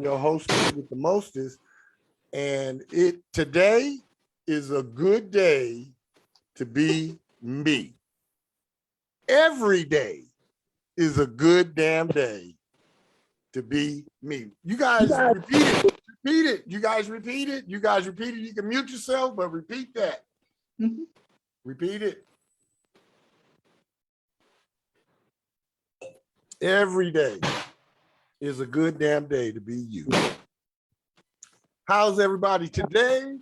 your hostess with the mostest. And today is a good day to be me. Every day is a good damn day to be me. You guys repeat it. Repeat it. You guys repeat it. You guys repeat it. You can mute yourself, but repeat that. Mm-hmm. Repeat it. Every day is a good damn day to be you. How's everybody today?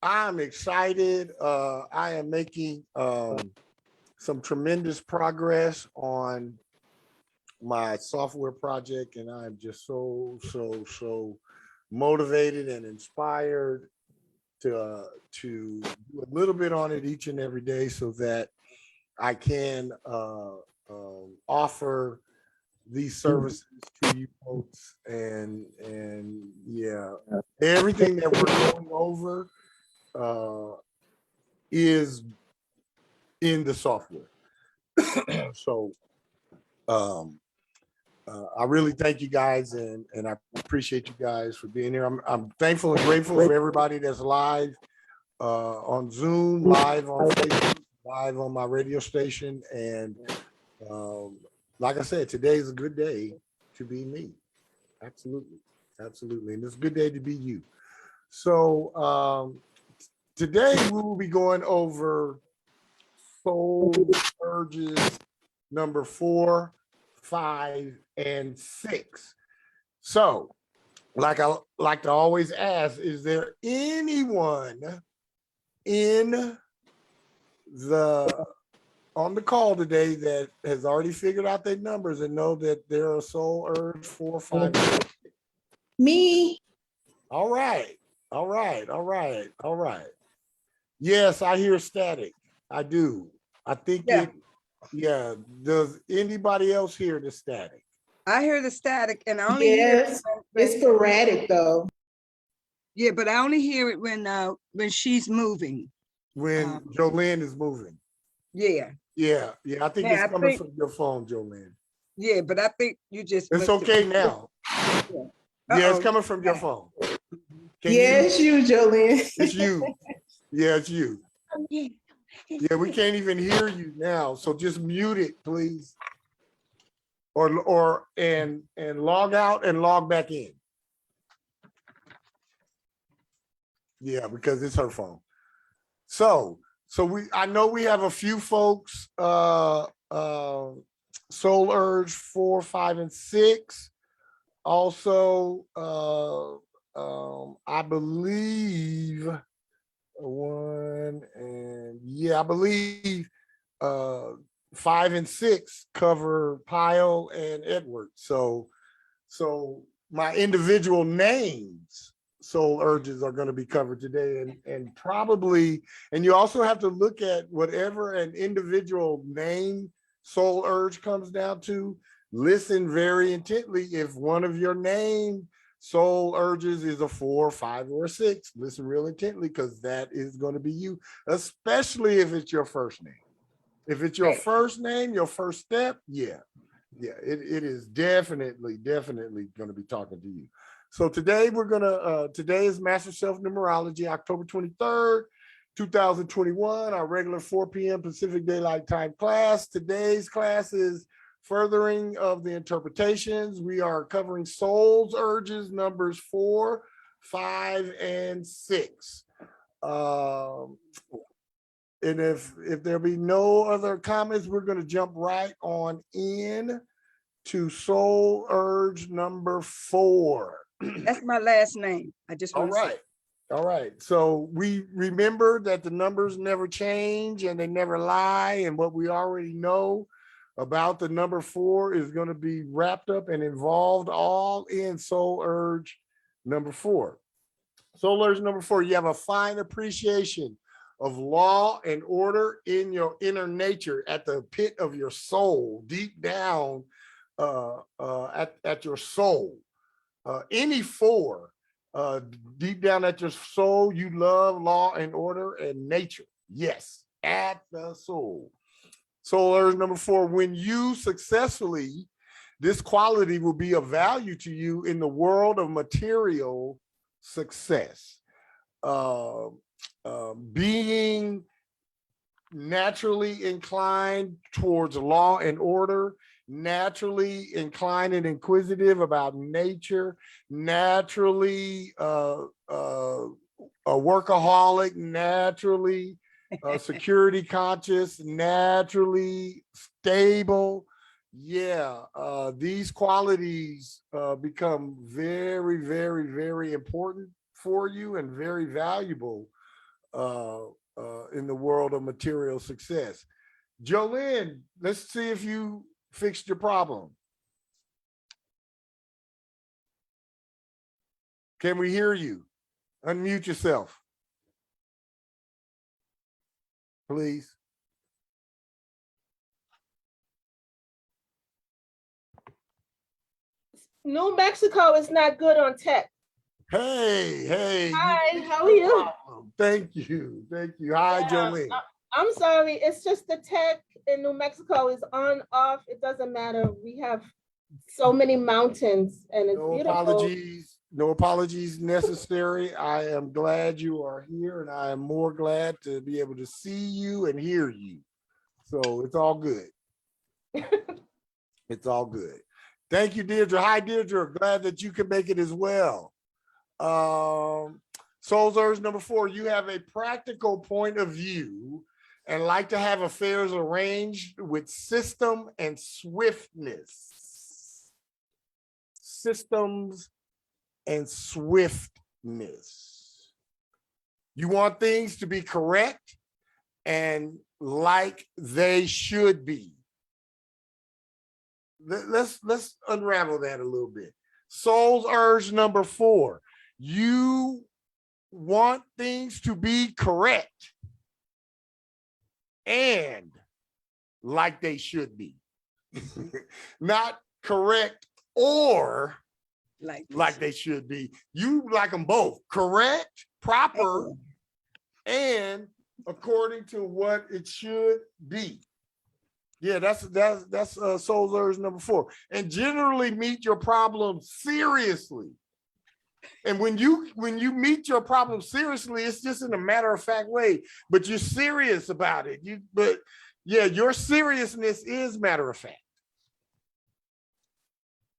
I'm excited. I am making some tremendous progress on my software project, and I'm just so motivated and inspired to do a little bit on it each and every day so that I can offer these services to you folks, and yeah, everything that we're going over is in the software. So I really thank you guys, and I appreciate you guys for being here. I'm thankful and grateful for everybody that's live on Zoom, live on Facebook, live on my radio station, and like I said, today is a good day to be me. Absolutely. Absolutely. And it's a good day to be you. So today we will be going over soul urges number 4, 5, and 6. So like I like to always ask, is there anyone on the call today that has already figured out their numbers and know that there are soul urge 4, 5, and 6? Me. All right. All right. All right. All right. Yes, I hear static. I do. I think yeah. Does anybody else hear the static? I hear the static, and I only hear it it's sporadic though. Yeah, but I only hear it when she's moving. When Jolene is moving. Yeah. Yeah. I think it's coming from your phone, Jolene. Yeah, but I think you just. It's okay now. Yeah, it's coming from your phone. It's you, Jolene. It's you. Yeah, it's you. Yeah, we can't even hear you now, so just mute it, please. Or log out and log back in. Yeah, because it's her phone. So I know we have a few folks soul urge 4, 5, and 6. Also, I believe I believe 5 and 6 cover Pyle and Edward. So my individual names soul urges are going to be covered today, and probably, and you also have to look at whatever an individual name soul urge comes down to. Listen very intently. If one of your name soul urges is a 4, 5, or 6, listen real intently, because that is going to be you, especially if it's your first name. If it's your first name, your first step, it is definitely going to be talking to you. So today today is Master Self Numerology, October 23rd, 2021, our regular 4 p.m. Pacific Daylight Time class. Today's class is Furthering of the Interpretations. We are covering soul's urges numbers 4, 5, and 6. And if there be no other comments, we're going to jump right on in to soul urge number 4. That's my last name. I just want to say. All right. So we remember that the numbers never change and they never lie. And what we already know about the number 4 is going to be wrapped up and involved all in soul urge number 4. Soul urge number 4, you have a fine appreciation of law and order in your inner nature, at the pit of your soul, deep down at your soul. Any 4, deep down at your soul, you love law and order and nature. Yes, at the soul. Soul urge number 4, when you successfully this quality will be of value to you in the world of material success. Being naturally inclined towards law and order, naturally inclined and inquisitive about nature, naturally a workaholic, naturally security conscious, naturally stable. Yeah, these qualities become very, very, very important for you and very valuable in the world of material success. Jolene, let's see if you fixed your problem. Can we hear you? Unmute yourself, please. New Mexico is not good on tech. Hey. Hi, how are you? Thank you. Hi, Jolene. I'm sorry. It's just the tech in New Mexico is on, off. It doesn't matter. We have so many mountains and it's beautiful. No apologies necessary. I am glad you are here, and I am more glad to be able to see you and hear you. So it's all good. It's all good. Thank you, Deirdre. Hi, Deirdre. Glad that you can make it as well. Soul Surge number 4, you have a practical point of view and like to have affairs arranged with system and swiftness. Systems and swiftness. You want things to be correct and like they should be. Let's unravel that a little bit. Soul's urge number 4. You want things to be correct and like they should be. Not correct or like they should be. You like them both, correct, proper, and according to what it should be. Yeah, that's Soul's urge number 4. And generally meet your problem seriously. And when you meet your problem seriously, it's just in a matter of fact way, but you're serious about it. But your seriousness is matter of fact.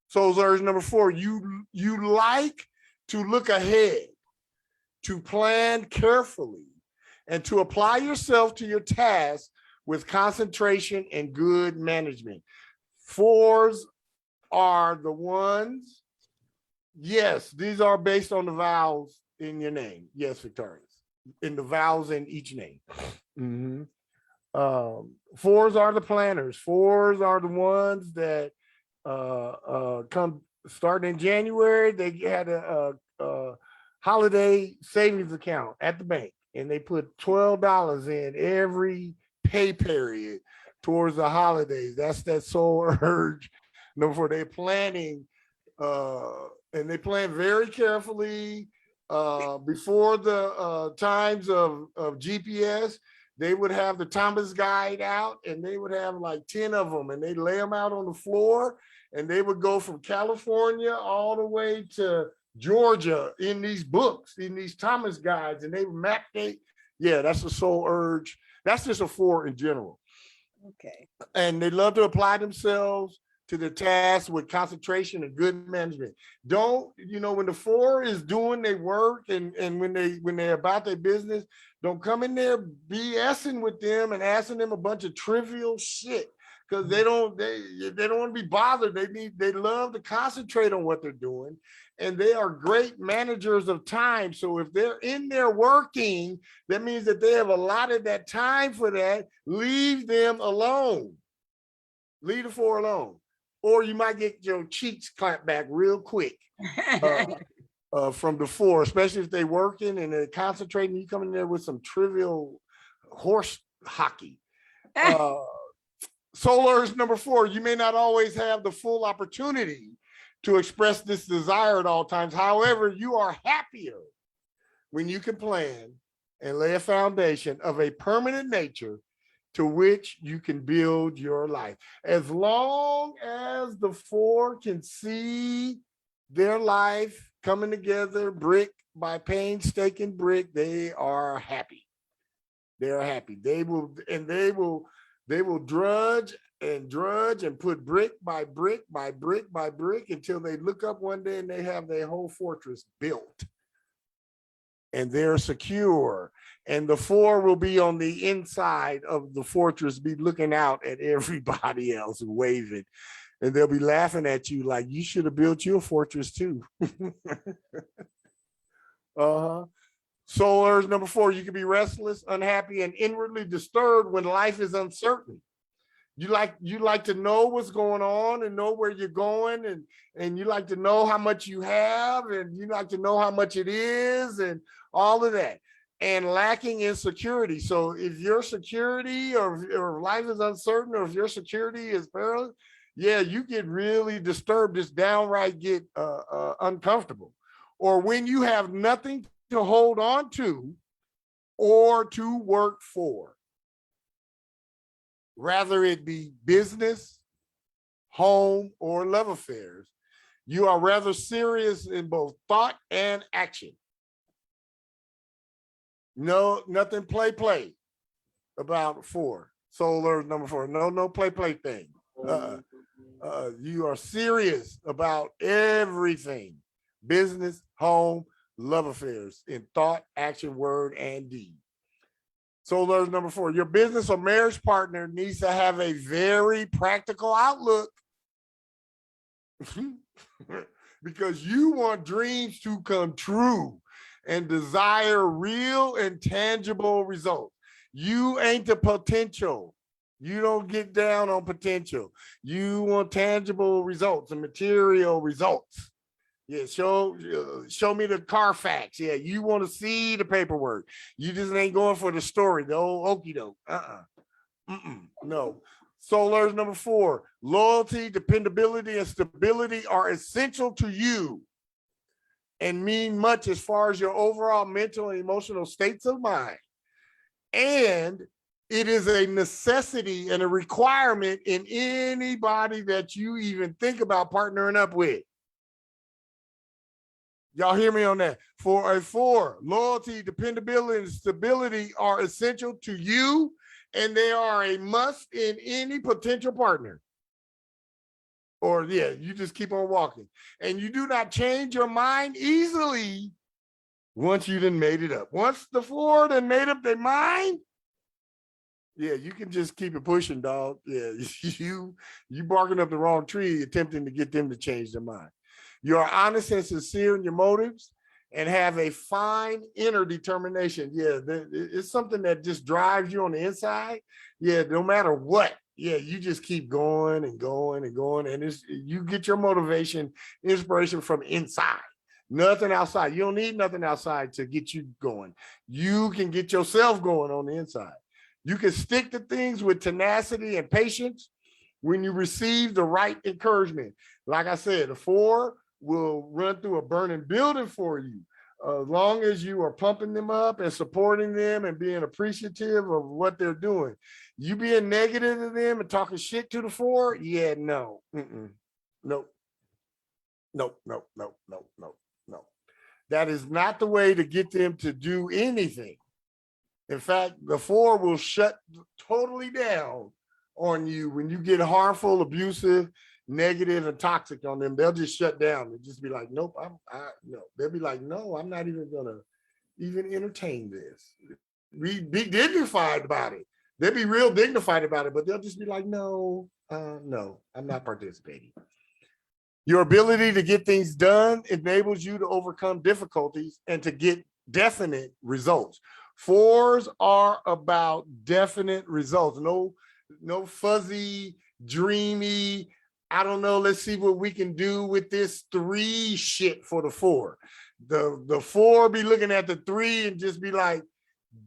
Soul's urge number 4, you like to look ahead, to plan carefully, and to apply yourself to your task with concentration and good management. 4s are the ones, yes, these are based on the vowels in your name. Yes, Victorious, in the vowels in each name. 4s are the planners. 4s are the ones that come starting in January. They had a holiday savings account at the bank, and they put $12 in every pay period towards the holidays. That's that soul urge number 4. They're planning, and they plan very carefully. Before the times of GPS, they would have the Thomas Guide out, and they would have like 10 of them, and they lay them out on the floor, and they would go from California all the way to Georgia in these books, in these Thomas Guides, and they map that's a soul urge. That's just a 4 in general. Okay. And they love to apply themselves to the task with concentration and good management. Don't, when the 4 is doing their work and when they're about their business, don't come in there BSing with them and asking them a bunch of trivial shit, because they don't want to be bothered. They love to concentrate on what they're doing, and they are great managers of time. So if they're in there working, that means that they have allotted that time for that. Leave them alone. Leave the 4 alone. Or you might get your cheeks clamped back real quick from the 4, especially if they're working and they're concentrating. You come in there with some trivial horse hockey. Soul urge number 4, you may not always have the full opportunity to express this desire at all times. However, you are happier when you can plan and lay a foundation of a permanent nature to which you can build your life. As long as the 4 can see their life coming together brick by painstaking brick, they are happy. They are happy. They will drudge and put brick by brick by brick by brick until they look up one day and they have their whole fortress built. And they're secure. And the 4 will be on the inside of the fortress, be looking out at everybody else and waving. And they'll be laughing at you like, you should have built your fortress too. Solar is number 4. You can be restless, unhappy, and inwardly disturbed when life is uncertain. You like to know what's going on and know where you're going, and you like to know how much you have, and you like to know how much it is, and all of that. And lacking in security. So if your security or life is uncertain, or if your security is perilous, yeah, you get really disturbed, just downright get uncomfortable. Or when you have nothing to hold on to or to work for, rather it be business, home, or love affairs, you are rather serious in both thought and action. No, nothing play about 4. Solar number 4. No play thing. You are serious about everything. Business, home, love affairs in thought, action, word, and deed. Solar number 4. Your business or marriage partner needs to have a very practical outlook because you want dreams to come true and desire real and tangible results. You ain't the potential. You don't get down on potential. You want tangible results and material results. Yeah, show me the Carfax. Yeah, you want to see the paperwork. You just ain't going for the story, the old okie doke. No. Solar is number 4. Loyalty, dependability, and stability are essential to you and mean much as far as your overall mental and emotional states of mind. And it is a necessity and a requirement in anybody that you even think about partnering up with. Y'all hear me on that? For a 4, loyalty, dependability, and stability are essential to you, and they are a must in any potential partner. Or yeah, you just keep on walking. And you do not change your mind easily once you done made it up. Once the 4 done made up their mind, yeah, you can just keep it pushing, dog. Yeah, you barking up the wrong tree, attempting to get them to change their mind. You are honest and sincere in your motives and have a fine inner determination. Yeah, it's something that just drives you on the inside. Yeah, no matter what. Yeah, you just keep going and going and going. And you get your motivation, inspiration from inside. Nothing outside. You don't need nothing outside to get you going. You can get yourself going on the inside. You can stick to things with tenacity and patience when you receive the right encouragement. Like I said, the 4 will run through a burning building for you. As long as you are pumping them up and supporting them and being appreciative of what they're doing. You being negative to them and talking shit to the 4, yeah, no. Nope. Nope. That is not the way to get them to do anything. In fact, the 4 will shut totally down on you when you get harmful, abusive, negative, and toxic on them. They'll just shut down and just be like, nope, no. They'll be like, no, I'm not even gonna even entertain this. Be dignified about it. They'll be real dignified about it, but they'll just be like, no, I'm not participating. Your ability to get things done enables you to overcome difficulties and to get definite results. 4s are about definite results. No fuzzy, dreamy, I don't know, let's see what we can do with this 3 shit for the 4. The 4 be looking at the 3 and just be like,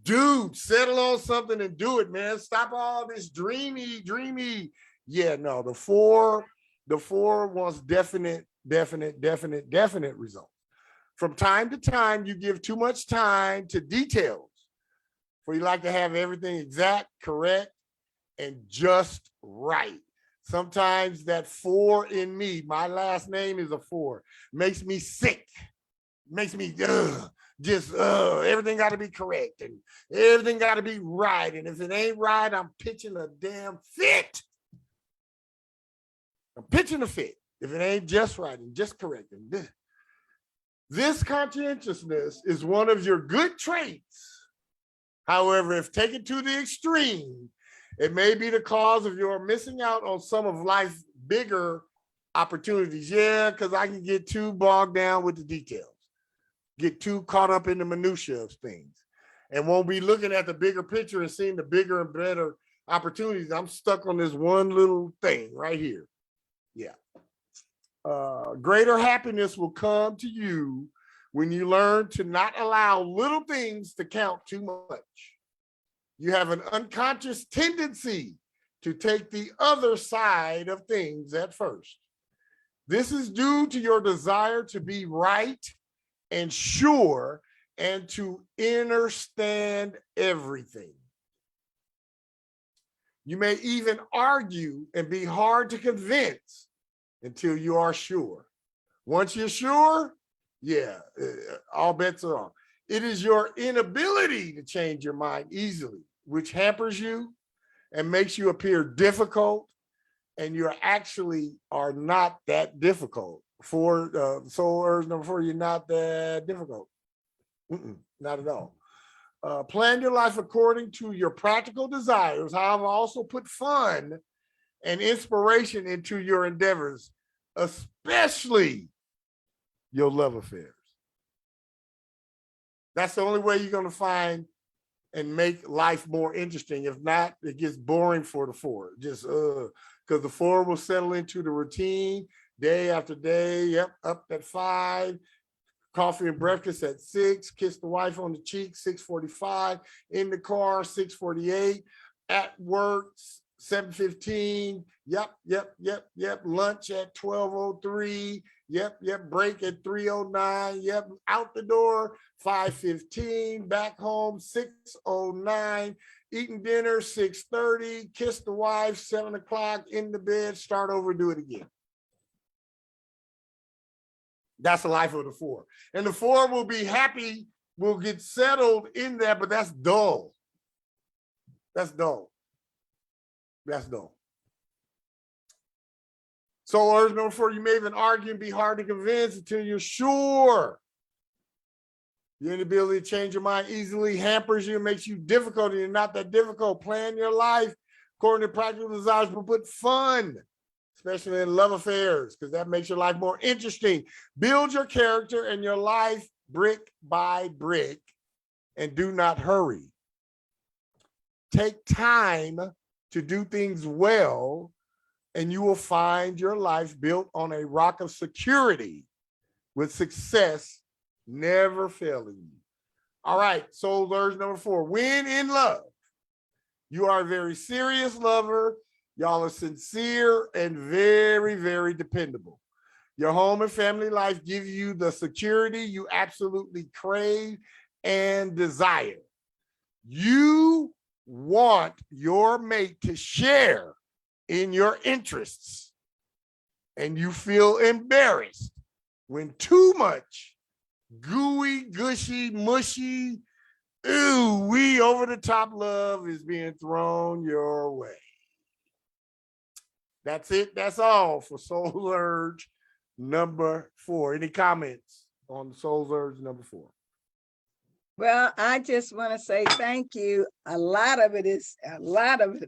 dude, settle on something and do it, man. Stop all this dreamy. Yeah, no, the 4 wants definite results. From time to time, you give too much time to details, for you like to have everything exact, correct, and just right. Sometimes that 4 in me, my last name is a 4, makes me sick, makes me everything got to be correct and everything got to be right. And if it ain't right, I'm pitching a damn fit. I'm pitching a fit if it ain't just right and just correct. And this conscientiousness is one of your good traits. However, if taken to the extreme, it may be the cause of your missing out on some of life's bigger opportunities. Yeah, because I can get too bogged down with the details, get too caught up in the minutia of things, and won't be looking at the bigger picture and seeing the bigger and better opportunities. I'm stuck on this one little thing right here. Yeah. Greater happiness will come to you when you learn to not allow little things to count too much. You have an unconscious tendency to take the other side of things at first. This is due to your desire to be right and sure and to understand everything. You may even argue and be hard to convince until you are sure. Once you're sure, yeah, all bets are off. It is your inability to change your mind easily, which hampers you and makes you appear difficult, and you actually are not that difficult. For soul urge number 4, you're not that difficult. Not at all. Plan your life according to your practical desires. However, also put fun and inspiration into your endeavors, especially your love affairs. That's the only way you're going to find and make life more interesting. If not, it gets boring for the 4. Just because the 4 will settle into the routine day after day. Yep, up at 5, coffee and breakfast at 6, kiss the wife on the cheek, 6:45, in the car, 6:48, at work, 7:15. Yep. Lunch at 12:03. Yep. Break at 3:09. Yep. Out the door, 5:15. Back home, 6:09. Eating dinner, 6:30. Kiss the wife, 7 o'clock. In the bed. Start over. Do it again. That's the life of the 4. And the 4 will be happy. Will get settled in that, but that's dull. That's dull. So urge number 4, you may even argue and be hard to convince until you're sure. Your inability to change your mind easily hampers you and makes you difficult, and you're not that difficult. Plan your life according to practical desires, but put fun, especially in love affairs, because that makes your life more interesting. Build your character and your life brick by brick, and do not hurry. Take time to do things well, and you will find your life built on a rock of security with success never failing you. All right, soul urge number 4, when in love. You are a very serious lover. Y'all are sincere and very, very dependable. Your home and family life give you the security you absolutely crave and desire. You want your mate to share in your interests, and you feel embarrassed when too much gooey, gushy, mushy, ooh-wee, over-the-top love is being thrown your way. That's it. That's all for Soul Urge number 4. Any comments on Soul Urge number 4? Well, I just want to say thank you. A lot of it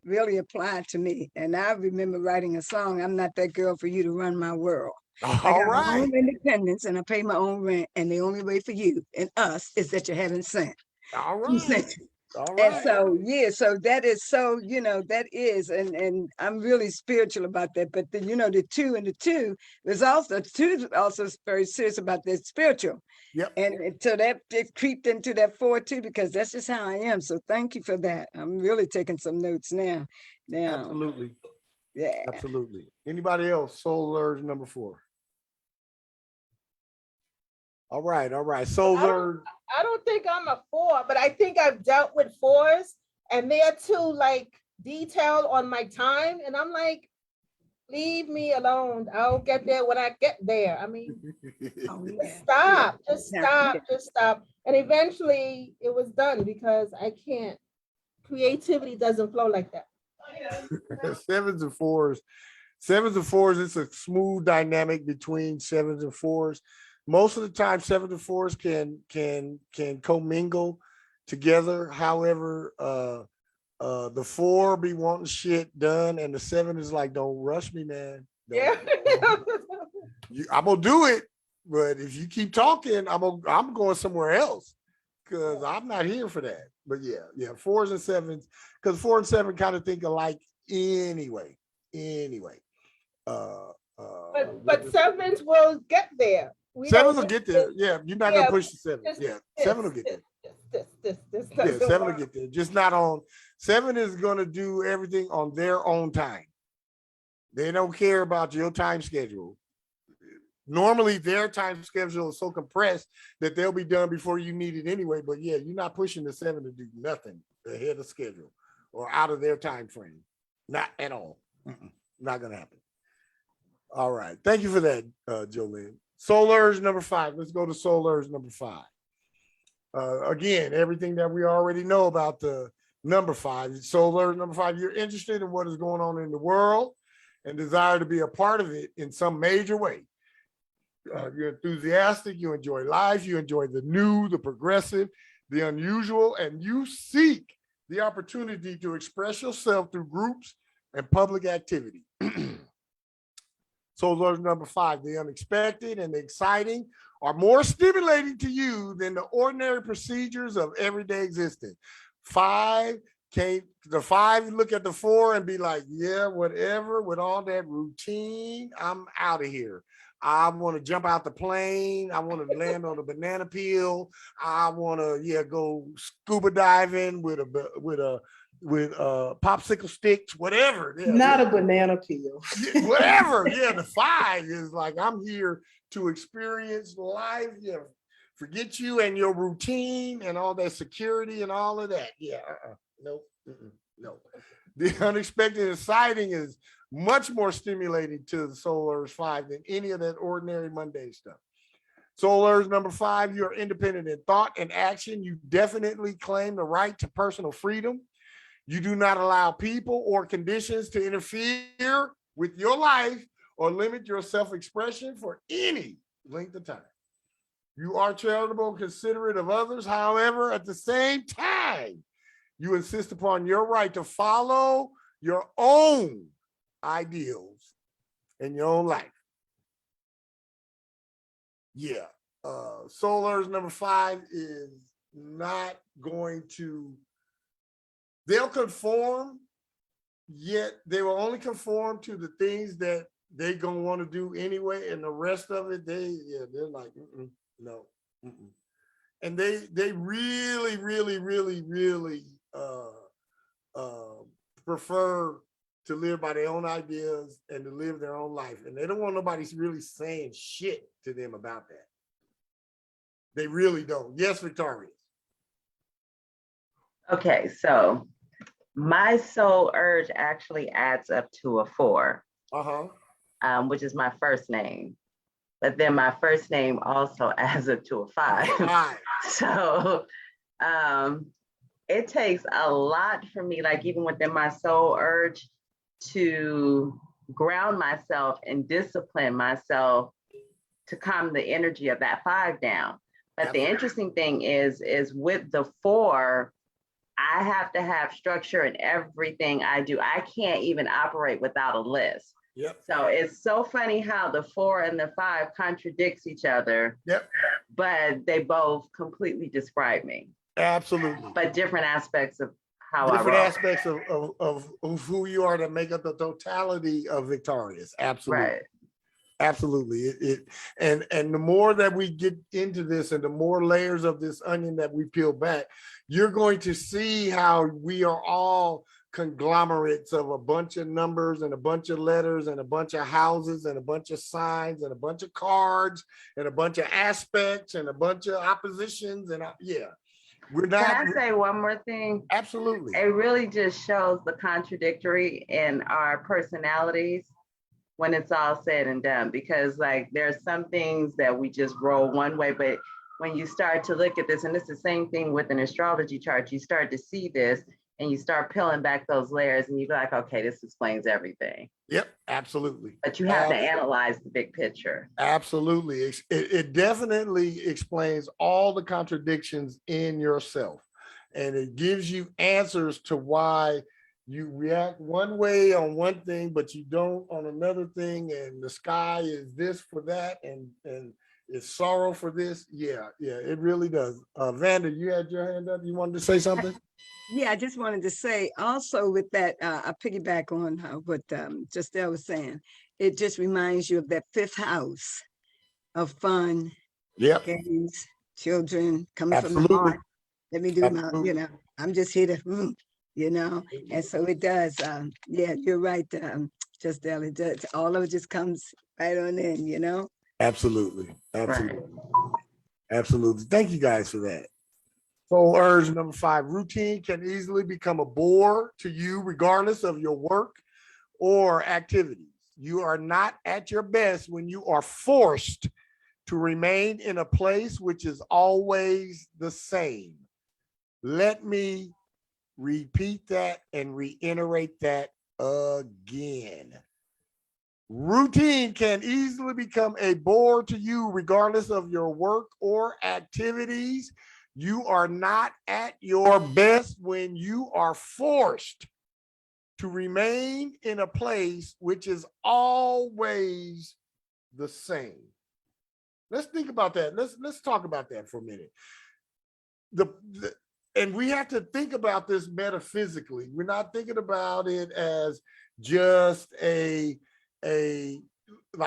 really applied to me. And I remember writing a song, I'm not that girl for you to run my world. I got my own independence and I pay my own rent. And the only way for you and us is that you haven't sent. All right. All right. And so, yeah, so that is so, that is, and I'm really spiritual about that. But then, the 2 and the 2, there's also 2 also very serious about that spiritual. Yep. And so that it creeped into that 4 too, because that's just how I am. So thank you for that. I'm really taking some notes now. Absolutely. Yeah. Absolutely. Anybody else? Soul Urge number 4. All right. Soul Urge. I don't think I'm a 4, but I think I've dealt with 4s, and they're too like detailed on my time. And I'm like, leave me alone. I'll get there when I get there. I mean, Oh, yeah. stop, Yeah. just stop. And eventually it was done because I can't, creativity doesn't flow like that. Sevens and fours, it's a smooth dynamic between sevens and fours. Most of the time, sevens and fours can commingle together. However, the four be wanting shit done, and the seven is like, don't rush me, man. Yeah. I'm gonna do it, but if you keep talking, I'm going somewhere else because I'm not here for that. But yeah, fours and sevens, because 4 and 7 kind of think alike anyway. But sevens will get there. Sevens will get there. Yeah, you're not gonna push the seven. Yeah, seven will get there. Yeah, seven will get there. Just not on. Seven is gonna do everything on their own time. They don't care about your time schedule. Normally, their time schedule is so compressed that they'll be done before you need it anyway. But yeah, you're not pushing the seven to do nothing ahead of schedule or out of their time frame. Not at all. Not gonna happen. All right. Thank you for that, Jolene. Soul Urge number 5. Let's go to Soul Urge number 5. Again, everything that we already know about the number 5. Soul Urge number 5. You're interested in what is going on in the world and desire to be a part of it in some major way. You're enthusiastic. You enjoy life. You enjoy the new, the progressive, the unusual, and you seek the opportunity to express yourself through groups and public activity. Soul Urge number 5, the unexpected and the exciting are more stimulating to you than the ordinary procedures of everyday existence. 5 can't, the 5 look at the 4 and be like, yeah, whatever, with all that routine, I'm out of here. I want to jump out the plane. I want to land on a banana peel. I want to, go scuba diving with popsicle sticks, whatever. Yeah, Not a banana peel. Whatever. Yeah, the 5 is like, I'm here to experience life. Yeah, forget you and your routine and all that security and all of that. Yeah, nope, no. The unexpected and exciting is much more stimulating to the Soul Urge 5 than any of that ordinary mundane stuff. Soul Urge number 5, you're independent in thought and action. You definitely claim the right to personal freedom. You do not allow people or conditions to interfere with your life or limit your self-expression for any length of time. You are charitable and considerate of others. However, at the same time, you insist upon your right to follow your own ideals in your own life. Yeah. Soul Urge number 5 is not going to, they'll conform, yet they will only conform to the things that they gonna want to do anyway, and the rest of it, they're like, no. And they really prefer to live by their own ideas and to live their own life. And they don't want nobody really saying shit to them about that. They really don't. Yes, Victoria. Okay, so my soul urge actually adds up to a 4, which is my first name. But then my first name also adds up to a 5. So it takes a lot for me, like even within my soul urge, to ground myself and discipline myself to calm the energy of that 5 down. But the interesting thing is with the 4, I have to have structure in everything I do. I can't even operate without a list. Yep. So it's so funny how the 4 and the 5 contradicts each other. Yep. But they both completely describe me. Absolutely. But different aspects of how different I roll. aspects of who you are that make up the totality of Victorious. Absolutely. Right. Absolutely. And the more that we get into this and the more layers of this onion that we peel back, you're going to see how we are all conglomerates of a bunch of numbers and a bunch of letters and a bunch of houses and a bunch of signs and a bunch of cards and a bunch of aspects and a bunch of oppositions. And We're Can not. I say one more thing? Absolutely. It really just shows the contradictory in our personalities when it's all said and done, because like there's some things that we just roll one way, but when you start to look at this, and it's the same thing with an astrology chart, you start to see this and you start peeling back those layers and you're like, okay, this explains everything. Yep, absolutely. But you have to analyze the big picture. Absolutely. It definitely explains all the contradictions in yourself. And it gives you answers to why you react one way on one thing, but you don't on another thing. And the sky is this for that, and it's sorrow for this. Yeah, it really does. Vanda, you had your hand up. You wanted to say something? Yeah, I just wanted to say also with that, I piggyback on what Justel was saying. It just reminds you of that fifth house of fun, Yep. games, children coming from the Absolutely. heart. Let me do my, Absolutely. I'm just here to, and so it does. Yeah, you're right, Justel. It does. All of it just comes right on in. Absolutely. Right. Absolutely. Thank you guys for that. Soul urge number 5, routine can easily become a bore to you regardless of your work or activities. You are not at your best when you are forced to remain in a place which is always the same. Let me repeat that and reiterate that again. Routine can easily become a bore to you regardless of your work or activities. You are not at your best when you are forced to remain in a place which is always the same. Let's think about that. Let's talk about that for a minute. And we have to think about this metaphysically. We're not thinking about it as just like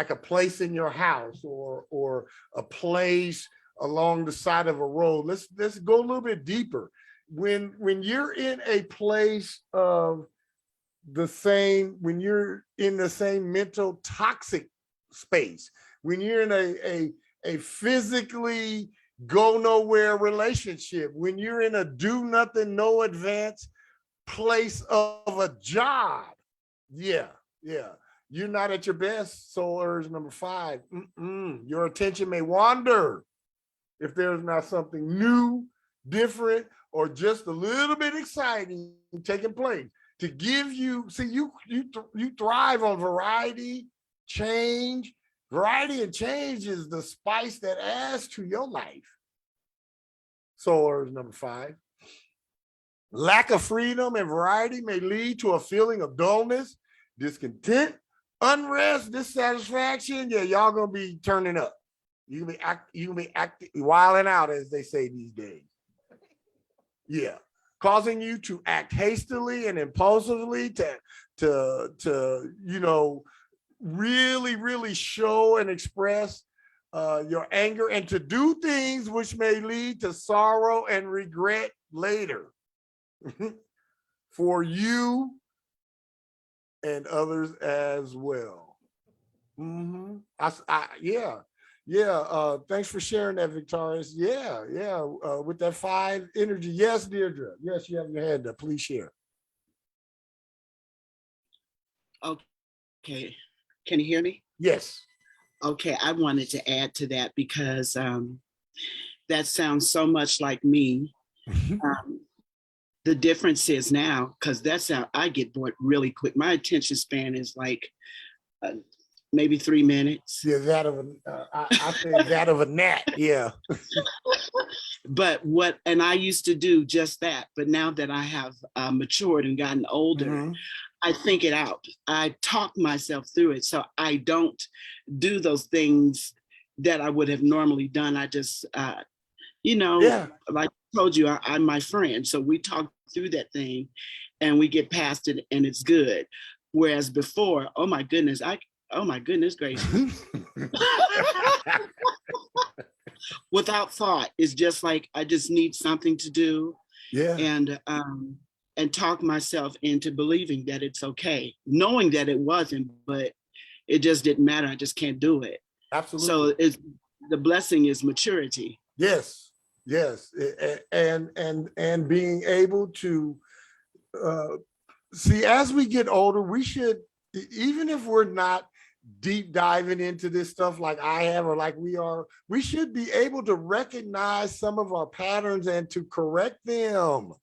a place in your house or a place along the side of a road. Let's go a little bit deeper. When you're in a place of the same, when you're in the same mental toxic space, when you're in a physically go nowhere relationship, when you're in a do nothing, no advance place of a job, yeah, you're not at your best. Soul urge number 5. Your attention may wander if there's not something new, different, or just a little bit exciting taking place to give you. See, you thrive on variety, change. Variety and change is the spice that adds to your life. Soul urge number 5. Lack of freedom and variety may lead to a feeling of dullness, discontent, unrest, dissatisfaction. Yeah, y'all gonna be turning up. You can be acting, wilding out, as they say these days. Yeah, causing you to act hastily and impulsively to really show and express your anger, and to do things which may lead to sorrow and regret later for you and others as well. Thanks for sharing that, Victorious. With that 5 energy. Yes, Deirdre. Yes, you have your hand up. Please share. Okay. Can you hear me? Yes. Okay, I wanted to add to that because that sounds so much like me. The difference is now, because that's how I get bored really quick. My attention span is like maybe 3 minutes. Yeah, that of I think that of a gnat. Yeah. But and I used to do just that. But now that I have matured and gotten older, I think it out. I talk myself through it. So I don't do those things that I would have normally done. I just, like I told you, I'm my friend. So we talk through that thing and we get past it and it's good. Whereas before, oh my goodness gracious. Without thought, it's just like, I just need something to do. Yeah. And talk myself into believing that it's okay, knowing that it wasn't, but it just didn't matter. I just can't do it. Absolutely. So the blessing is maturity. Yes. Yes, and being able to see as we get older, we should, even if we're not deep diving into this stuff like I have or like we are, we should be able to recognize some of our patterns and to correct them.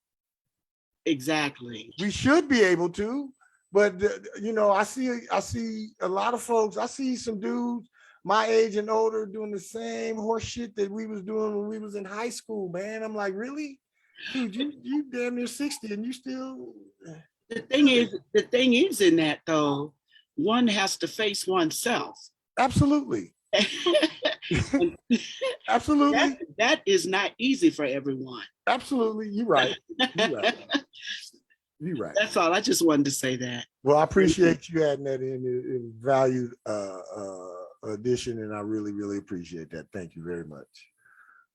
Exactly. We should be able to, but you know, I see a lot of folks. I see some dudes my age and older doing the same horse shit that we was doing when we was in high school, man. I'm like, really? Dude, you damn near 60 and you still. The thing is in that though, one has to face oneself. Absolutely. Absolutely. That is not easy for everyone. Absolutely. You're right. You're right. You're right. That's all. I just wanted to say that. Well, I appreciate you adding that in valued addition, and I really, really appreciate that. Thank you very much.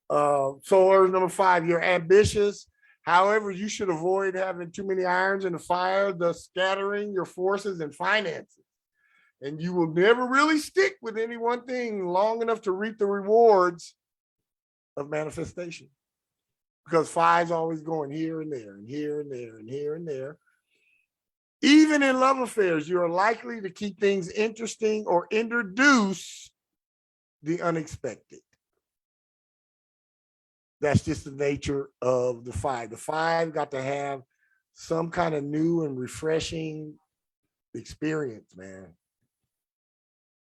So number 5, you're ambitious. However, you should avoid having too many irons in the fire, thus scattering your forces and finances. And you will never really stick with any one thing long enough to reap the rewards of manifestation. Because 5's always going here and there and here and there and here and there. Even in love affairs, you are likely to keep things interesting or introduce the unexpected. That's just the nature of the 5. The 5 got to have some kind of new and refreshing experience, man.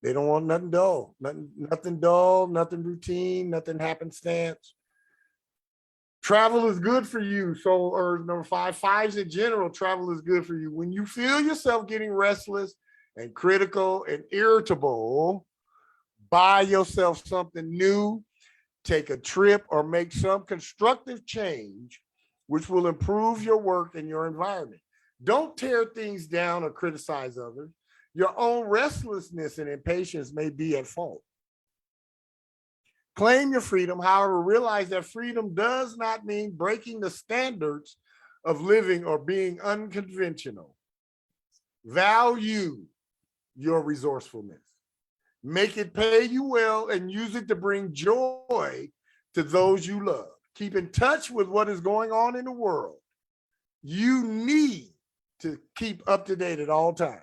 They don't want nothing dull, nothing dull, nothing routine, nothing happenstance. Travel is good for you. So, or number 5, 5s in general, travel is good for you. When you feel yourself getting restless and critical and irritable, buy yourself something new, take a trip, or make some constructive change, which will improve your work and your environment. Don't tear things down or criticize others. Your own restlessness and impatience may be at fault. Claim your freedom. However, realize that freedom does not mean breaking the standards of living or being unconventional. Value your resourcefulness. Make it pay you well and use it to bring joy to those you love. Keep in touch with what is going on in the world. You need to keep up to date at all times.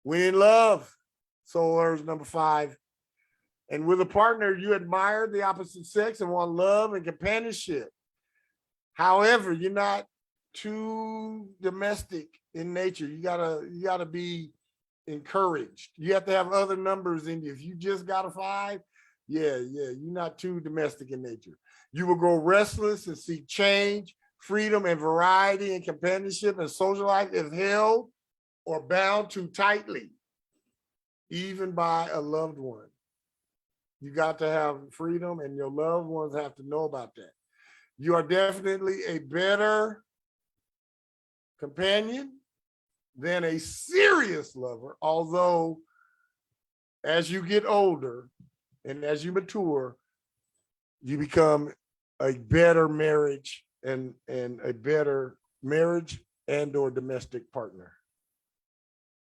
When in love, soul urge number 5, and with a partner, you admire the opposite sex and want love and companionship. However, you're not too domestic in nature. You gotta be encouraged. You have to have other numbers in you. If you just got a 5, you're not too domestic in nature. You will grow restless and seek change, freedom, and variety and companionship and social life if held or bound too tightly, even by a loved one. You got to have freedom, and your loved ones have to know about that. You are definitely a better companion than a serious lover, although as you get older and as you mature, you become a better marriage and a better marriage and or domestic partner.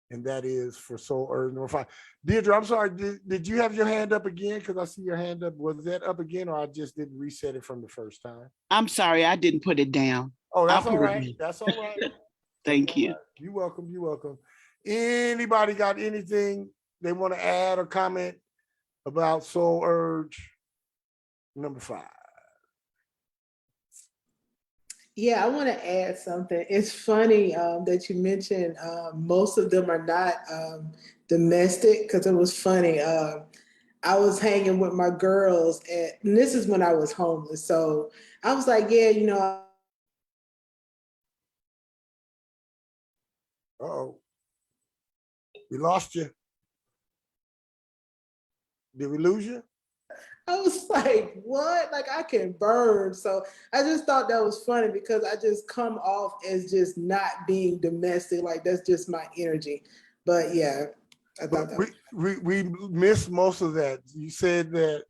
And that is for soul urge number 5. Deirdre, I'm sorry, did you have your hand up again? Because I see your hand up. Was that up again, or I just didn't reset it from the first time? I'm sorry, I didn't put it down. Oh, that's all right. That's all right. Thank you. Right. You're welcome. You're welcome. Anybody got anything they want to add or comment about soul urge number 5? Yeah, I want to add something. It's funny that you mentioned most of them are not domestic, because it was funny. I was hanging with my girls, and this is when I was homeless. So I was like, yeah, you know. Uh-oh. We lost you. Did we lose you? I was like, what? Like, I can burn. So I just thought that was funny, because I just come off as just not being domestic. Like, that's just my energy. But yeah, I thought that we missed most of that. You said that,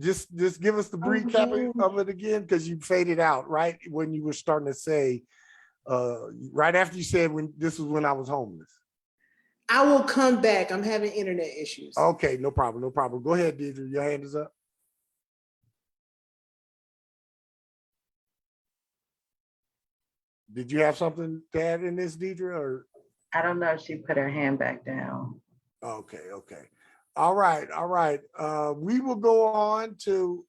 just give us the recap of it again, because you faded out right when you were starting to say, right after you said this was when I was homeless. I will come back. I'm having internet issues. Okay, no problem. Go ahead, Deidre. Your hand is up. Did you have something to add in this, Deidre? Or I don't know if she put her hand back down. okay, okay. All right, all right. We will go on to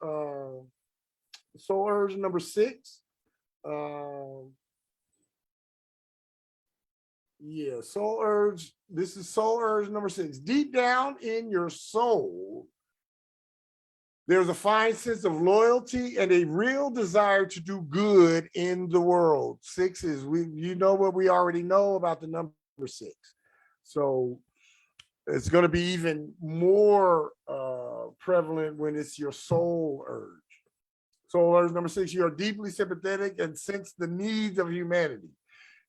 soul urge number 6. Yeah, soul urge. This is soul urge number 6. Deep down in your soul, there's a fine sense of loyalty and a real desire to do good in the world. 6 is you know what we already know about the number 6. So it's going to be even more prevalent when it's your soul urge. Soul urge number 6, you are deeply sympathetic and sense the needs of humanity.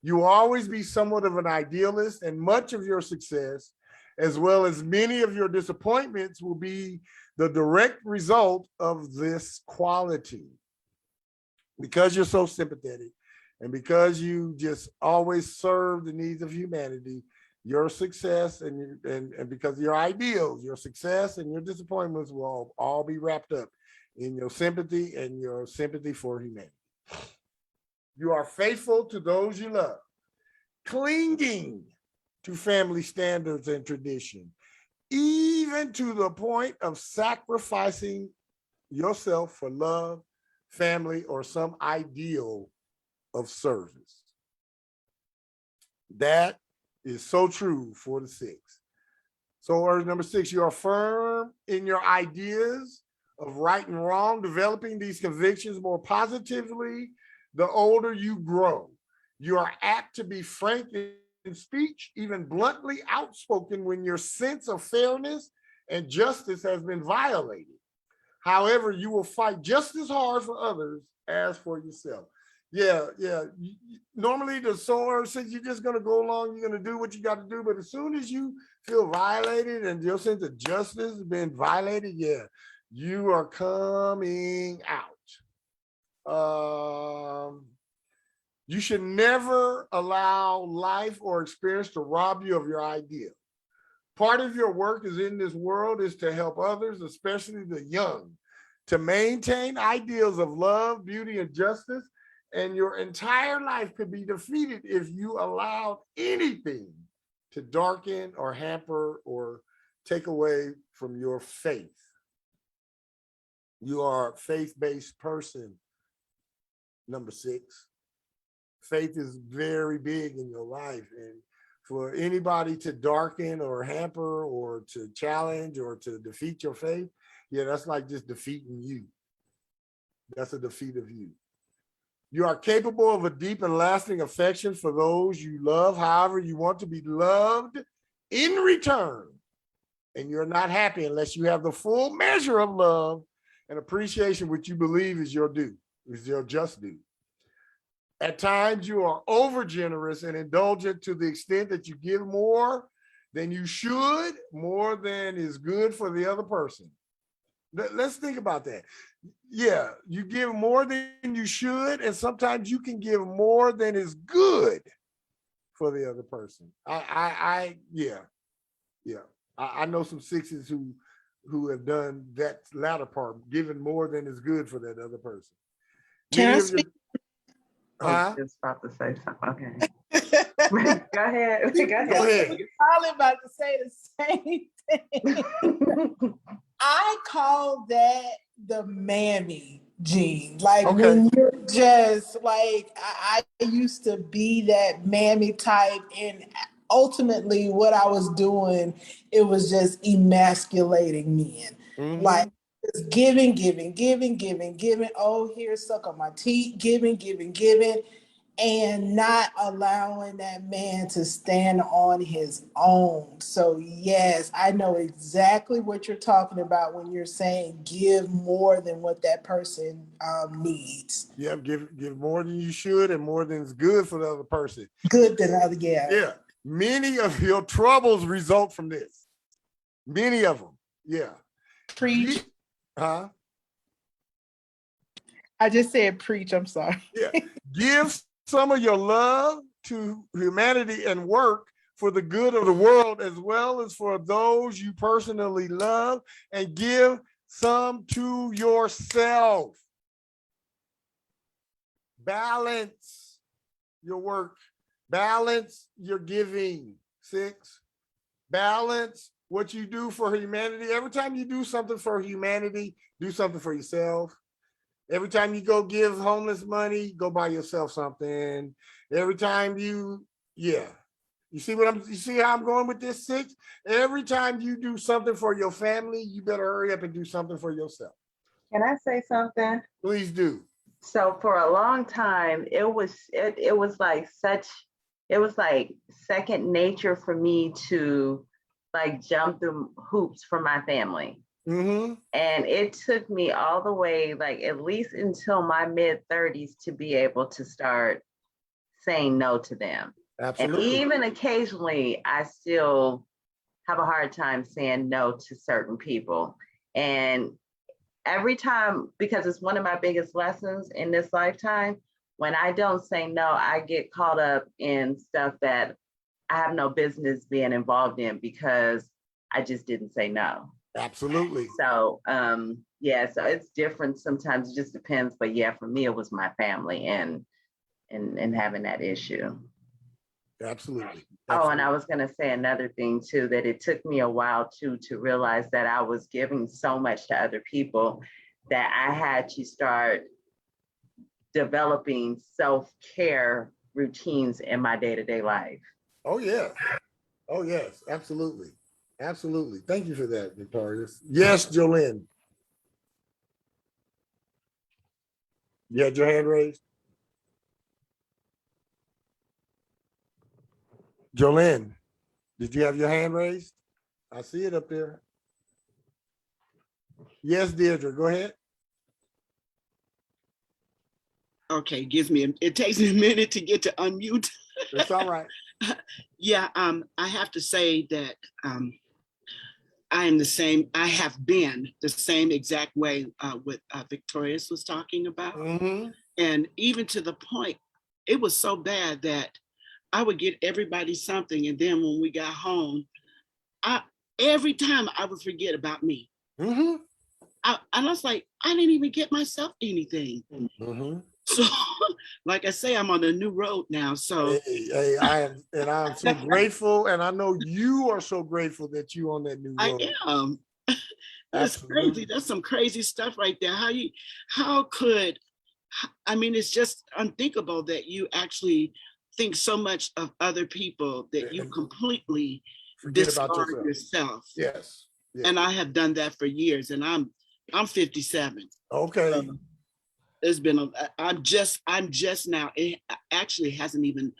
You will always be somewhat of an idealist, and much of your success, as well as many of your disappointments, will be the direct result of this quality. Because you're so sympathetic and because you just always serve the needs of humanity, your success and because of your ideals, your success and your disappointments will all be wrapped up in your sympathy and your sympathy for humanity. You are faithful to those you love, clinging to family standards and tradition, even to the point of sacrificing yourself for love, family, or some ideal of service. That is so true for the 6. So urge number 6, you are firm in your ideas of right and wrong, developing these convictions more positively the older you grow. You are apt to be frank in speech, even bluntly outspoken when your sense of fairness and justice has been violated. However, you will fight just as hard for others as for yourself. Yeah. Normally the soul urge says you're just going to go along, you're going to do what you got to do. But as soon as you feel violated and your sense of justice has been violated, yeah, you are coming out. You should never allow life or experience to rob you of your ideal. Part of your work is in this world is to help others, especially the young, to maintain ideals of love, beauty, and justice. And your entire life could be defeated if you allowed anything to darken or hamper or take away from your faith. You are a faith-based person, number 6. Faith is very big in your life, and for anybody to darken or hamper or to challenge or to defeat your faith, yeah, that's like just defeating you. That's a defeat of you. You are capable of a deep and lasting affection for those you love. However, you want to be loved in return, and you're not happy unless you have the full measure of love and appreciation which you believe is your due, is your just due. At times, you are over generous and indulgent to the extent that you give more than you should, more than is good for the other person. Let's think about that. Yeah, you give more than you should, and sometimes you can give more than is good for the other person. I know some 6s who have done that latter part, giving more than is good for that other person. Can I speak? I was just about to say something. Okay. Go ahead. Go ahead. Probably about to say the same thing. I call that the mammy gene. Like when you're just like, I used to be that mammy type, and ultimately what I was doing, it was just emasculating men. Mm-hmm. Like just giving. Oh, here, suck on my teeth, giving. And not allowing that man to stand on his own. So yes, I know exactly what you're talking about when you're saying give more than what that person needs. Yeah, give more than you should and more than is good for the other person. Good than other, yeah. Yeah, many of your troubles result from this. Many of them, yeah. Preach. Huh? I just said preach, I'm sorry. Yeah, give some of your love to humanity and work for the good of the world as well as for those you personally love, and give some to yourself. Balance. your work. Balance your giving. 6, balance what you do for humanity. Every time you do something for humanity, do something for yourself. Every time you go give homeless money, go buy yourself something. Every time you you see how I'm going with this 6? Every time you do something for your family, you better hurry up and do something for yourself. Can I say something? Please do. So for a long time, it was like second nature for me to like jump through hoops for my family. Mm-hmm. And it took me all the way, like at least until my mid-30s, to be able to start saying no to them. Absolutely. And even occasionally, I still have a hard time saying no to certain people. And every time, because it's one of my biggest lessons in this lifetime, when I don't say no, I get caught up in stuff that I have no business being involved in because I just didn't say no. Absolutely. So, yeah, so it's different sometimes. It just depends. But yeah, for me, it was my family and having that issue. Absolutely. Oh, and I was going to say another thing too, that it took me a while too to realize that I was giving so much to other people that I had to start developing self-care routines in my day-to-day life. Oh, yeah. Oh, yes. Absolutely. Absolutely. Thank you for that, Victorious. Yes, Jolene. You had your hand raised? Jolene, did you have your hand raised? I see it up there. Yes, Deirdre, go ahead. Okay, it takes me a minute to get to unmute. That's all right. Yeah, I have to say that I have been the same exact way what Victorious was talking about. Mm-hmm. And even to the point, it was so bad that I would get everybody something. And then when we got home, every time I would forget about me. Mm-hmm. I was like, I didn't even get myself anything. Mm-hmm. So, like I say, I'm on a new road now. So, hey, I'm so grateful, and I know you are so grateful that you on that new road. I am. That's Absolutely. crazy. That's some crazy stuff right there. It's just unthinkable that you actually think so much of other people that you completely forget discard about yourself. Yes. And I have done that for years, and I'm 57. Okay. It's been I'm just now. It actually hasn't even.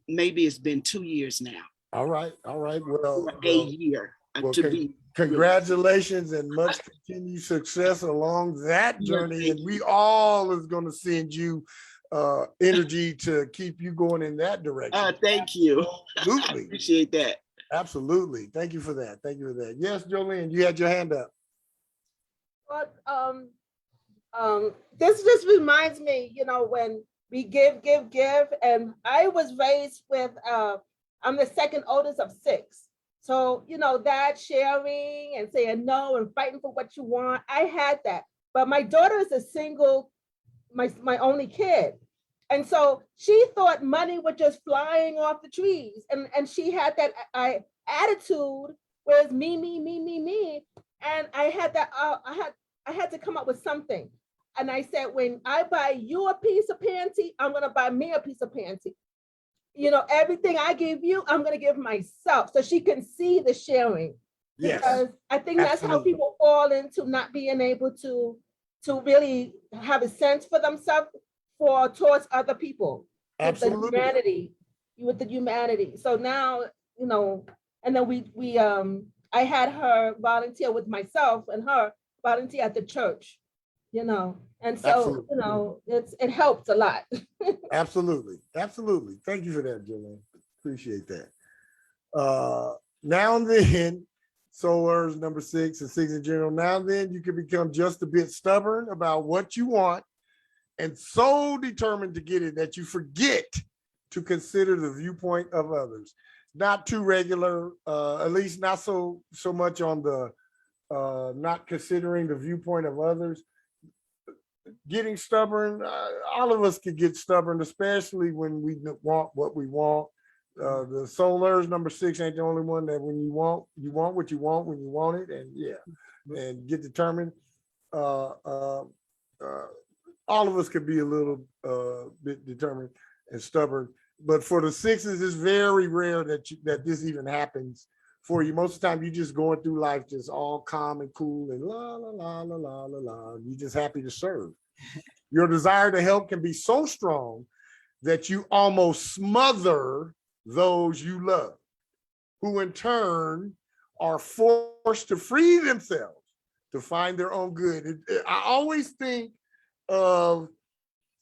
Maybe it's been 2 years now. All right. Well, a year to be. Congratulations and much continued success along that journey. And we all is going to send you energy to keep you going in that direction. Thank you. Absolutely. I appreciate that. Absolutely. Thank you for that. Yes, Jolene, you had your hand up. But this just reminds me, when we give, and I was raised with, I'm the second oldest of 6. So, that sharing and saying no and fighting for what you want, I had that. But my daughter is a single, my only kid. And so she thought money was just flying off the trees. And she had that attitude, whereas me. And I had that, I had to come up with something. And I said, when I buy you a piece of panty, I'm going to buy me a piece of panty. Everything I give you, I'm going to give myself, so she can see the sharing. Yes. Because I think that's how people fall into not being able to really have a sense for themselves towards other people. Absolutely. With the humanity. So now, and then I had her volunteer with myself and her volunteer at the church, and so, absolutely. it helps a lot. Absolutely. Thank you for that, Jolene. Appreciate that. Now and then, Solar's number 6 and 6 in general. Now and then you can become just a bit stubborn about what you want and so determined to get it that you forget to consider the viewpoint of others. Not too regular, at least not so much on the not considering the viewpoint of others. getting stubborn, all of us could get stubborn, especially when we want what we want. The soul urge number 6 ain't the only one that when you want what you want when you want it, and and get determined. All of us could be a little bit determined and stubborn, but for the 6s, it's very rare that this even happens for you. Most of the time, you're just going through life just all calm and cool and la la la la la la la. You're just happy to serve. Your desire to help can be so strong that you almost smother those you love, who in turn are forced to free themselves to find their own good. I always think of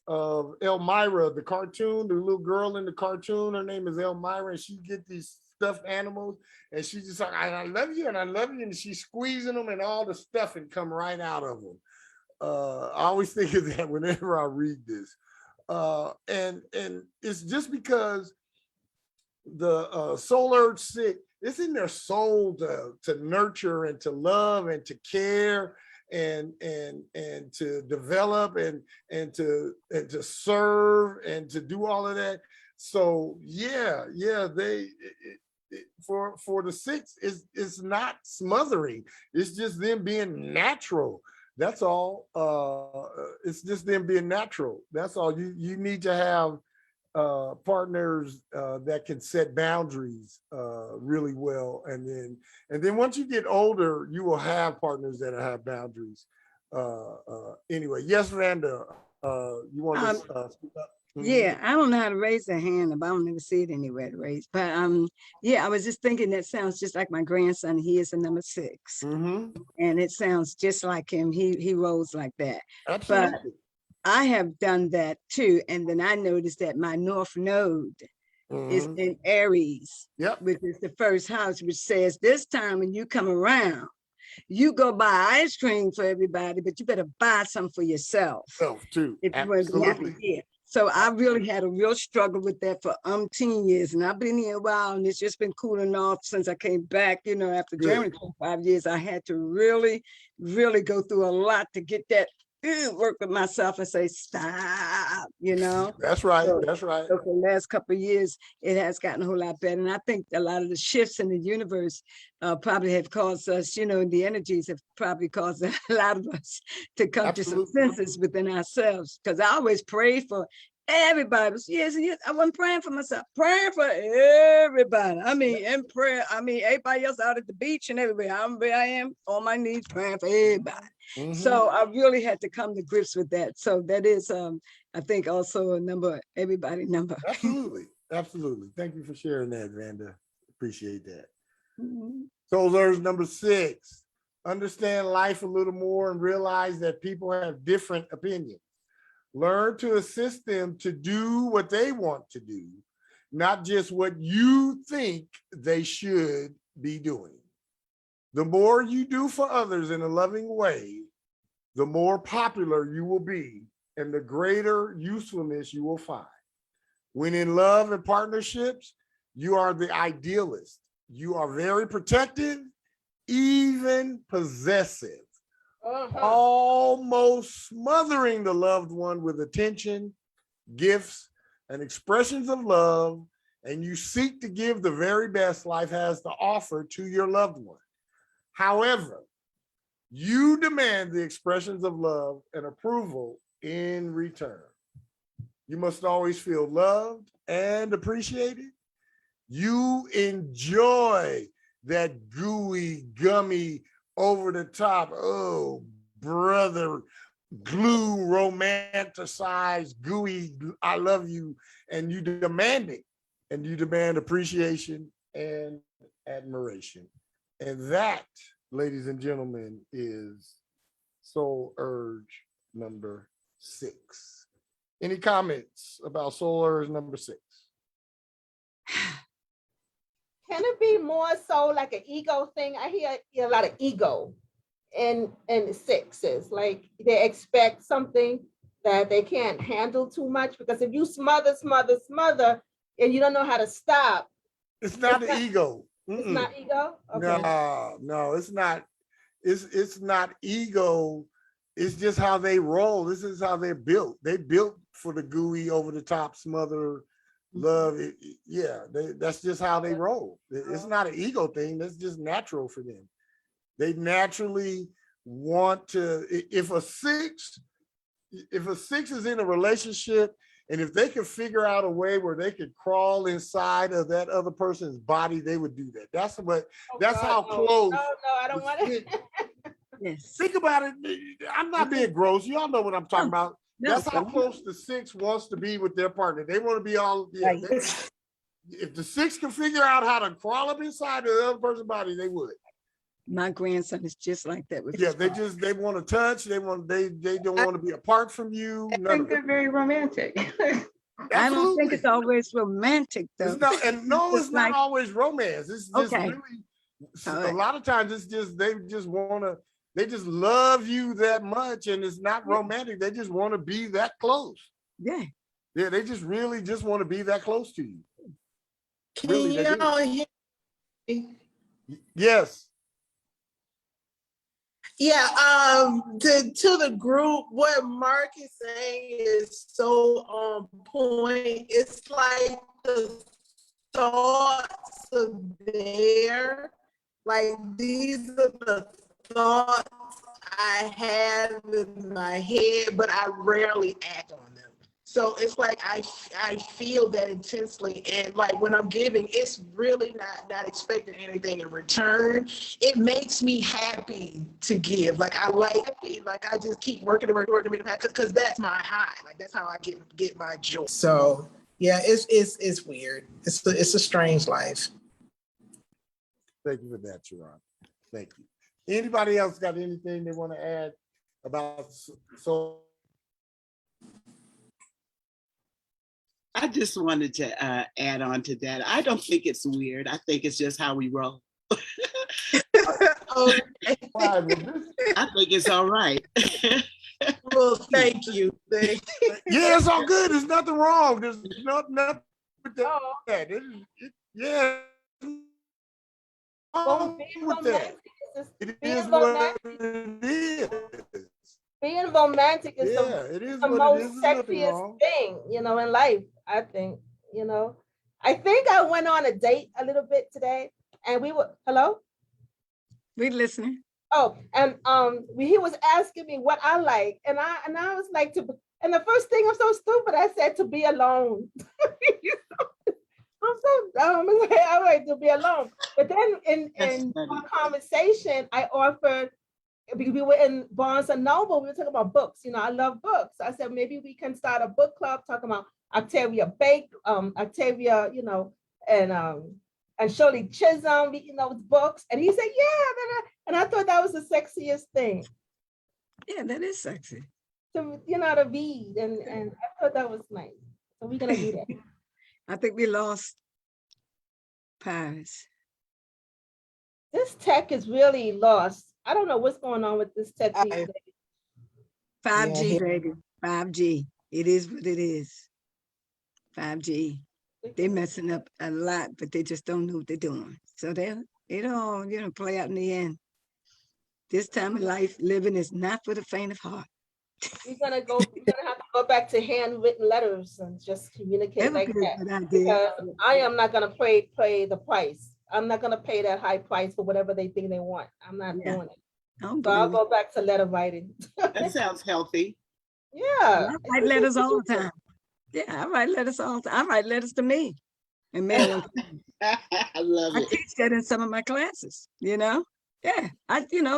Elmira, the cartoon, the little girl in the cartoon. Her name is Elmira, and she get these stuffed animals, and she's just like, I love you, and I love you, and she's squeezing them, and all the stuffing come right out of them. I always think of that whenever I read this, and it's just because the soul urge 6, it's in their soul to nurture and to love and to care and to develop and to serve and to do all of that. So for the 6, it's not smothering. It's just them being natural. That's all. It's just them being natural. That's all. You need to have partners that can set boundaries really well, and then once you get older, you will have partners that have boundaries. Anyway, yes, Vanda, you want to speak up? Yeah, I don't know how to raise a hand, but I don't ever see it anywhere to raise. But yeah, I was just thinking that sounds just like my grandson. He is a number 6, and it sounds just like him. He rolls like that. Absolutely. But I have done that too, and then I noticed that my North Node is in Aries, which is the first house, which says this time when you come around, you go buy ice cream for everybody, but you better buy some for yourself. Too. If you want to be happy here. So I really had a real struggle with that for umpteen years, and I've been here a while, and it's just been cooling off since I came back. You know, after Germany for 5 years, I had to really, really go through a lot to get that. Work with myself and say stop, you know. That's right. So for the last couple of years, it has gotten a whole lot better, and I think a lot of the shifts in the universe probably have caused us, you know, the energies have probably caused a lot of us to come to some senses within ourselves. Because I always pray for everybody. Yes, I wasn't praying for myself, praying for everybody. I mean, in prayer, I mean, everybody else out at the beach and everywhere. I am on my knees praying for everybody. So I really had to come to grips with that. So that is, I think, also a number, everybody number. Absolutely. Thank you for sharing that, Vanda. Appreciate that. Soul urge number 6, understand life a little more and realize that people have different opinions. Learn to assist them to do what they want to do, not just what you think they should be doing. The more you do for others in a loving way, the more popular you will be and the greater usefulness you will find. When in love and partnerships, you are the idealist. You are very protective, even possessive, almost smothering the loved one with attention, gifts, and expressions of love, and you seek to give the very best life has to offer to your loved one. However, you demand the expressions of love and approval in return. You must always feel loved and appreciated. You enjoy that gooey, gummy, over the top, oh, brother, glue, romanticized, gooey, I love you, and you demand it, and you demand appreciation and admiration. And that, ladies and gentlemen, is soul urge number 6. Any comments about soul urge number 6? Can it be more so like an ego thing? I hear a lot of ego in the 6s. Like they expect something that they can't handle too much, because if you smother, and you don't know how to stop. It's not an ego. It's not ego? Okay. No, it's not. It's not ego. it's just how they roll. This is how they're built. They built for the gooey, over the top, smother, love. That's just how they roll. It's not an ego thing. That's just natural for them. They naturally want to. If a six is in a relationship, and if they could figure out a way where they could crawl inside of that other person's body, they would do that. That's how close. No, I don't want to. Yes. Think about it. I'm not being gross. Y'all know what I'm talking about. No, That's how close the six wants to be with their partner. They want to be all. Yeah, Right. if the six can figure out how to crawl up inside of the other person's body, they would. My grandson is just like that with Yeah, his they want to touch. They don't want to be apart from you. I None think of they're it. very romantic. I don't think it's Absolutely. always romantic though. It's not, and no, it's It's not like- always romance. It's just Okay. really All a right. lot of times it's just they just love you that much, and it's not romantic. They just want to be that close. Yeah. Yeah, they just really just want to be that close to you. Can Really, they do. y'all hear me? Yes. Yeah, to the group, what Mark is saying is so on point. It's like the thoughts are there. Like these are the thoughts I have in my head, but I rarely act on them. So it's like I feel that intensely, and like when I'm giving, it's really not expecting anything in return. It makes me happy to give. Like I just keep working because that's my high. Like that's how I get my joy. So yeah, it's weird. It's a strange life. Thank you for that, Sharon. Thank you. Anybody else got anything they want to add about soul? I just wanted to add on to that. I don't think it's weird. I think it's just how we roll. Oh, Fine, well, this- I think it's all right. well, thank you. Thank you. yeah, it's all good. There's nothing wrong. There's nothing with that. Oh, Yeah. well, Wrong being with that. romantic is just, It being is what romantic, it is. being romantic is Yeah, it is the what it most is. There's nothing sexiest wrong. thing, in life, I think, I think I went on a date a little bit today, and hello? We listening. Oh, and he was asking me what I like, and I was like and the first thing, I'm so stupid, I said to be alone. I'm so dumb. It's like, all right, to be alone. But then in That's our funny. conversation, I offered, we were in Barnes and Noble, we were talking about books. I love books. I said, maybe we can start a book club talking about Octavia Octavia, and Shirley Chisholm, books. And he said, yeah. And I thought that was the sexiest thing Yeah, that is sexy. to read. And I thought that was nice. So we're going to do that. I think we lost Paris. This tech is really lost. I don't know what's going on with this tech these days. 5G, Yeah. baby. 5G. It is what it is. 5G. They're messing up a lot, but they just don't know what they're doing. So it'll play out in the end. This time of life, living is not for the faint of heart. We're gonna have to go back to handwritten letters and just communicate That would like be a that. good idea. Because I am not gonna pay the price. I'm not gonna pay that high price for whatever they think they want. I'm not Yeah. doing it. I don't So I'll blame you. go back to letter writing. That sounds healthy. Yeah. I write letters all the time. Yeah, I write letters all the time. I write letters to me and mail them. I love I it. teach that in some of my classes, Yeah,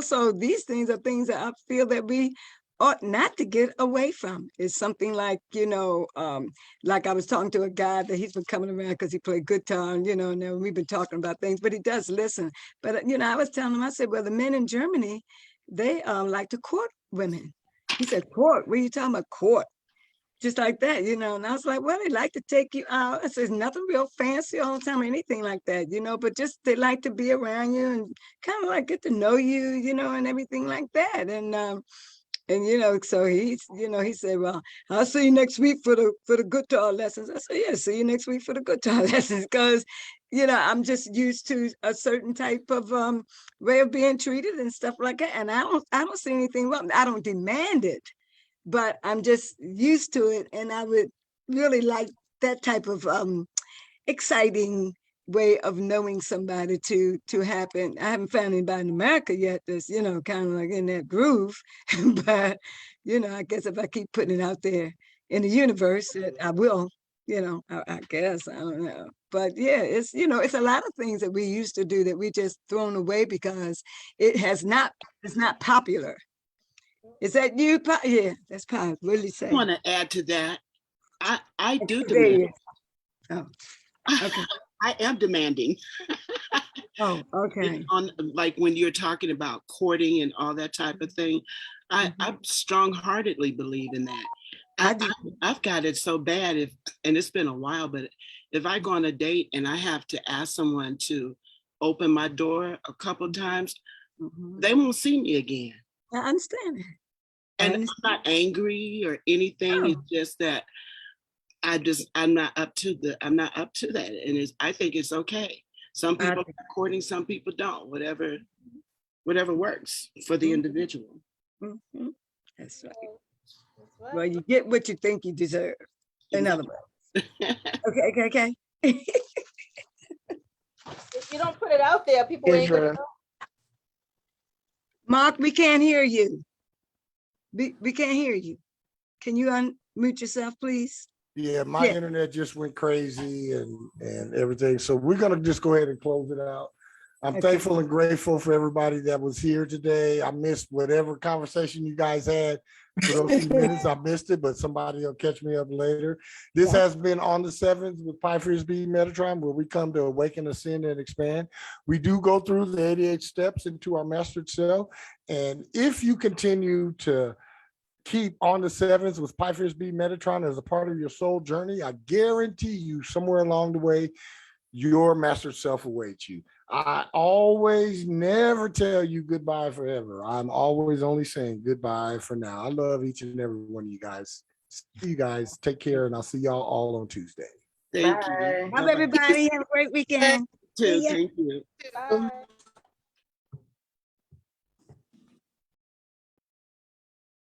so these things are things that I feel that we ought not to get away from. It's something like, like I was talking to a guy that he's been coming around because he played guitar and, and then we've been talking about things, but he does listen. But, I was telling him, I said, well, the men in Germany, they like to court women. He said, court? What are you talking about, court? Just like that, and I was like, well, they like to take you out. I said, nothing real fancy all the time or anything like that, but just they like to be around you and kind of like get to know you, and everything like that. And so he said, well, I'll see you next week for the guitar lessons. I said, yeah, see you next week for the guitar lessons, because I'm just used to a certain type of way of being treated and stuff like that. And I don't see anything wrong. I don't demand it, but I'm just used to it. And I would really like that type of exciting way of knowing somebody to happen. I haven't found anybody in America yet that's, kind of like in that groove. But, I guess if I keep putting it out there in the universe, I will, I guess, I don't know. But yeah, it's a lot of things that we used to do that we just thrown away because it's not popular. Is that you? Yeah, that's probably what you I say. want to add to that. I do There demand. you go. Oh, okay. I am demanding. Oh, okay. On like when you're talking about courting and all that type of thing, I strong-heartedly believe in that. I've got it so bad and it's been a while, but if I go on a date and I have to ask someone to open my door a couple times, they won't see me again. I understand it. And I'm not angry or anything. It's just that I'm not up to that. And I think it's okay. Some people are courting, some people don't. Whatever works for the individual. That's right. Well, you get what you think you deserve. In other words. Okay. If you don't put it out there, people ain't gonna know. Mark, we can't hear you. We can't hear you. Can you unmute yourself, please? Yeah, my internet just went crazy and everything. So we're gonna just go ahead and close it out. I'm thankful and grateful for everybody that was here today. I missed whatever conversation you guys had for those few minutes. I missed it, but somebody will catch me up later. This has been On the Sevens with Pi Frisbee Metatron, where we come to awaken, ascend, and expand. We do go through the 88 steps into our mastered self. And if you continue to keep On the Sevens with Pi Frisbee Metatron as a part of your soul journey, I guarantee you somewhere along the way, your master self awaits you. I always never tell you goodbye forever. I'm always only saying goodbye for now. I love each and every one of you guys. See you guys. Take care, and I'll see y'all all on Tuesday. Thank you. Bye, everybody. Have a great weekend. Thank you. Bye.